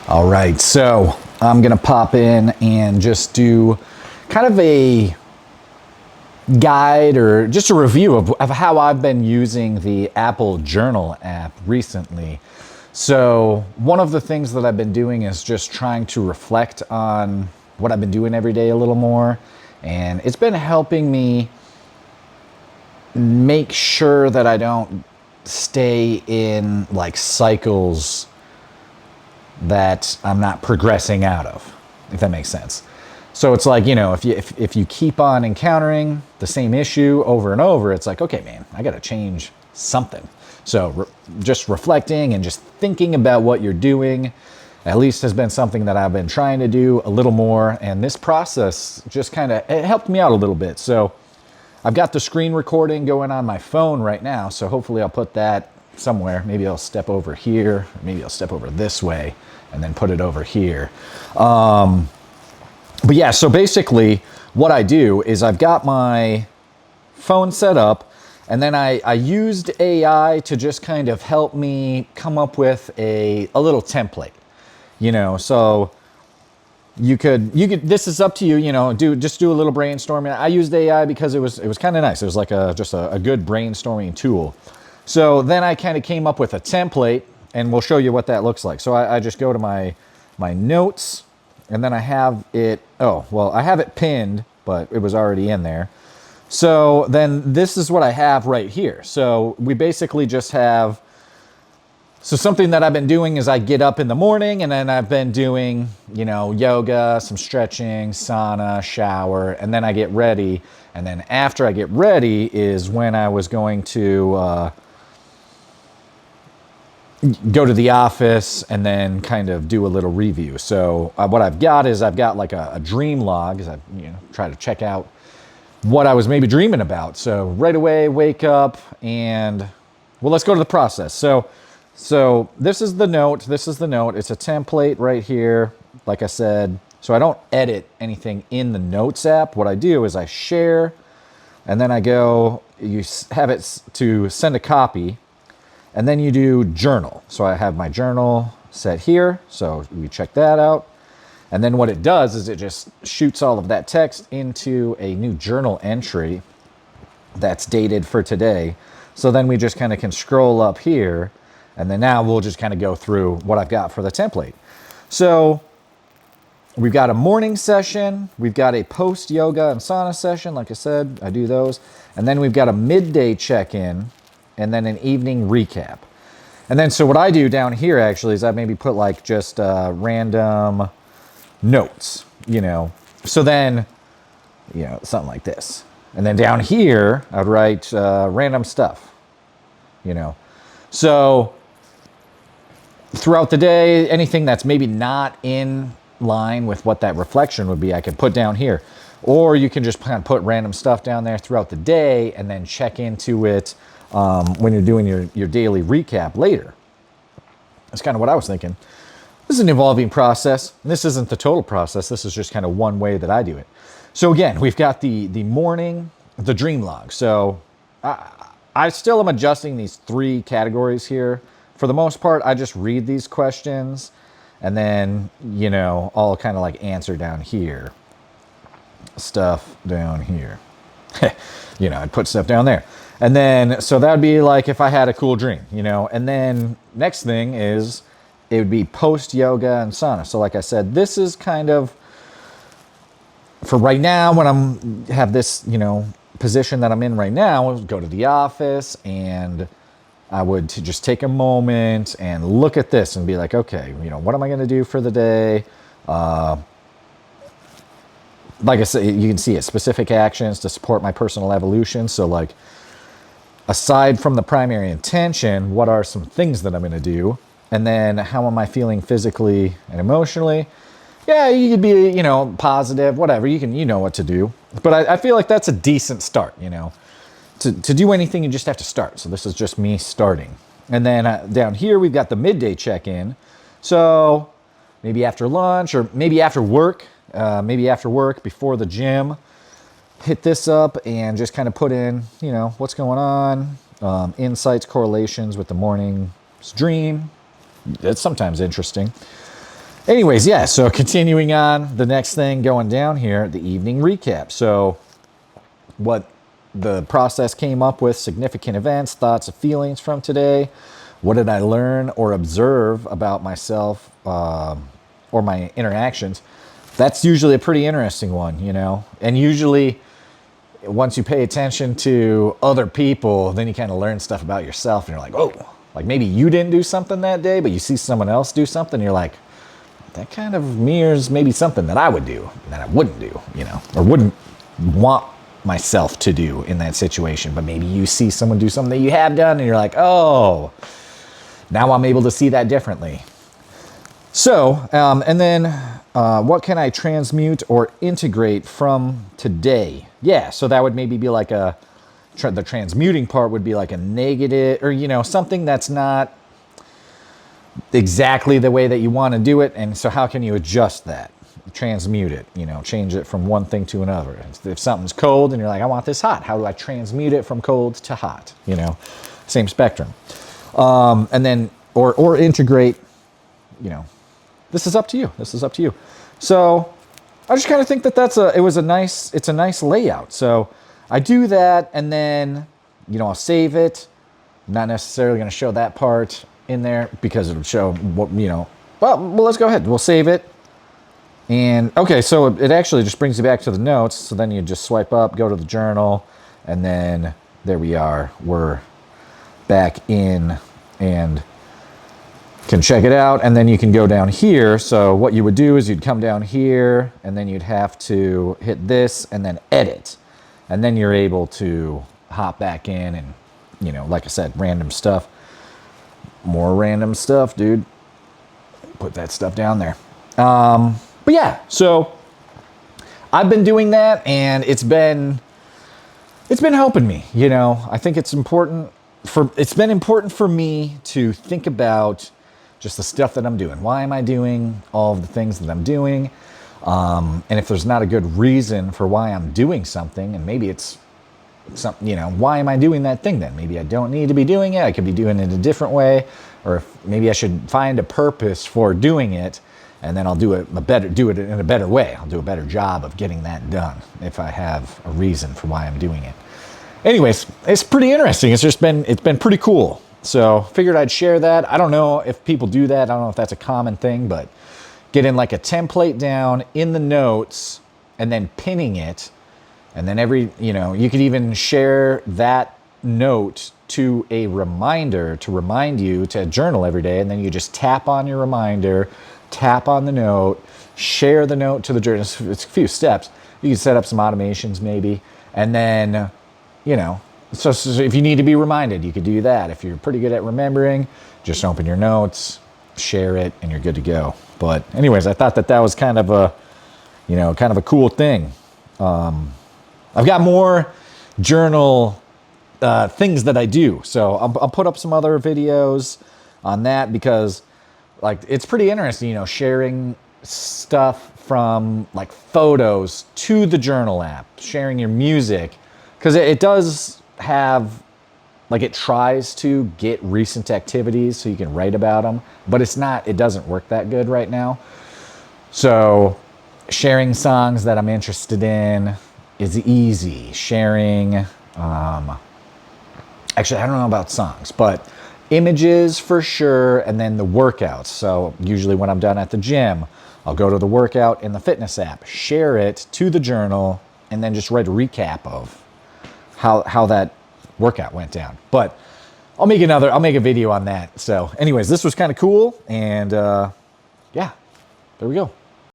All right, so I'm gonna pop in and just do kind of a guide or just a review of how I've been using the Apple Journal app recently. So one of the things that I've been doing is just trying to reflect on what I've been doing every day a little more. And it's been helping me make sure that I don't stay in like cycles that I'm not progressing out of, if that makes sense. So it's like, if you keep on encountering the same issue over and over, it's like, okay, man, I got to change something. So just reflecting and just thinking about what you're doing at least has been something that I've been trying to do a little more. And this process just it helped me out a little bit. So I've got the screen recording going on my phone right now. So hopefully I'll put that somewhere. Maybe I'll step over here. Maybe I'll step over this way and then put it over here. But yeah, so basically what I do is I've got my phone set up, and then I used AI to just kind of help me come up with a little template, so you could, this is up to you, just do a little brainstorming. I used AI because it was kind of nice. It was like just a good brainstorming tool. So then I kind of came up with a template, and we'll show you what that looks like. So I just go to my notes, and then I have it, I have it pinned, but it was already in there. So then this is what I have right here. So we basically just have, so something that I've been doing is I get up in the morning, and then I've been doing, yoga, some stretching, sauna, shower, and then I get ready. And then after I get ready is when I was going to go to the office and then kind of do a little review. So what I've got is I've got like a dream log, as I try to check out what I was maybe dreaming about. So right away, wake up, and well, let's go to the process. So this is the note. It's a template right here, like I said. So I don't edit anything in the Notes app. What I do is I share, and then you have it to send a copy, and then you do journal. So I have my journal set here. So we check that out. And then what it does is it just shoots all of that text into a new journal entry that's dated for today. So then we just kind of can scroll up here, and then now we'll just kind of go through what I've got for the template. So we've got a morning session. We've got a post yoga and sauna session. Like I said, I do those. And then we've got a midday check-in, and then an evening recap. And then so what I do down here actually is I maybe put like just random notes, So then, something like this. And then down here, I'd write random stuff, So throughout the day, anything that's maybe not in line with what that reflection would be, I could put down here. Or you can just kind of put random stuff down there throughout the day and then check into it when you're doing your daily recap later. That's kind of what I was thinking. This is an evolving process. This isn't the total process. This is just kind of one way that I do it. So again, we've got the morning, the dream log. So I still am adjusting these 3 categories here. For the most part, I just read these questions, and then, I'll kind of like answer down here. Stuff down here. I'd put stuff down there. And then, so that would be like if I had a cool dream, and then next thing is it would be post yoga and sauna. So like I said, this is kind of for right now when have this, position that I'm in right now, is go to the office, and I would just take a moment and look at this and be like, okay, what am I going to do for the day? Like I said, you can see it, specific actions to support my personal evolution. So like, aside from the primary intention, what are some things that I'm going to do? And then how am I feeling physically and emotionally? Yeah, you could be, positive, whatever. You can, what to do. But I feel like that's a decent start, To do anything, you just have to start. So this is just me starting. And then down here, we've got the midday check-in. So maybe after lunch, or maybe after work, before the gym, hit this up and just kind of put in, what's going on, insights, correlations with the morning's dream. It's sometimes interesting. Anyways, yeah, so continuing on, the next thing going down here, the evening recap. So what the process came up with, significant events, thoughts and feelings from today. What did I learn or observe about myself or my interactions? That's usually a pretty interesting one, you know? And usually once you pay attention to other people, then you kind of learn stuff about yourself and you're like, oh, like maybe you didn't do something that day, but you see someone else do something, you're like, that kind of mirrors maybe something that I would do that I wouldn't do, you know, or wouldn't want myself to do in that situation. But maybe you see someone do something that you have done and you're like, oh, now I'm able to see that differently. So, and then what can I transmute or integrate from today? Yeah, so that would maybe be like the transmuting part would be like a negative, or, you know, something that's not exactly the way that you want to do it. And so how can you adjust that? Transmute it, you know, change it from one thing to another. If something's cold and you're like, I want this hot, how do I transmute it from cold to hot? You know, same spectrum. And then, or integrate, you know, this is up to you. This is up to you. So I just kind of think that it's a nice layout. So I do that and then, you know, I'll save it. I'm not necessarily going to show that part in there because it'll show what, you know, well, let's go ahead. We'll save it. And okay, so it actually just brings you back to the notes. So then you just swipe up, go to the journal, and then there we are. We're back in and can check it out. And then you can go down here. So what you would do is you'd come down here and then you'd have to hit this and then edit. And then you're able to hop back in and, you know, like I said, random stuff. More random stuff, dude. Put that stuff down there. But yeah, so I've been doing that and it's been helping me, you know. I think it's been important for me to think about just the stuff that I'm doing. Why am I doing all of the things that I'm doing? And if there's not a good reason for why I'm doing something, and maybe it's something, you know, why am I doing that thing then? Maybe I don't need to be doing it. I could be doing it a different way, or if maybe I should find a purpose for doing it, and then I'll do it in a better way. I'll do a better job of getting that done if I have a reason for why I'm doing it. Anyways, it's pretty interesting. It's been pretty cool. So figured I'd share that. I don't know if people do that. I don't know if that's a common thing, but getting like a template down in the notes and then pinning it. And then you could even share that note to a reminder to remind you to journal every day. And then you just tap on your reminder, tap on the note, share the note to the journal. It's a few steps. You can set up some automations maybe. And then, you know, so if you need to be reminded, you could do that. If you're pretty good at remembering, just open your notes, share it, and you're good to go. But anyways, I thought that was kind of a cool thing. I've got more journal things that I do. So I'll put up some other videos on that because like it's pretty interesting, you know, sharing stuff from like photos to the journal app, sharing your music, because it does have, like, it tries to get recent activities so you can write about them, but it doesn't work that good right now. So sharing songs that I'm interested in is easy. Sharing, actually, I don't know about songs, but images for sure, and then the workouts. So usually when I'm done at the gym, I'll go to the workout in the fitness app, share it to the journal, and then just write a recap of how that workout went down. But I'll make a video on that. So anyways, this was kind of cool, and yeah, there we go.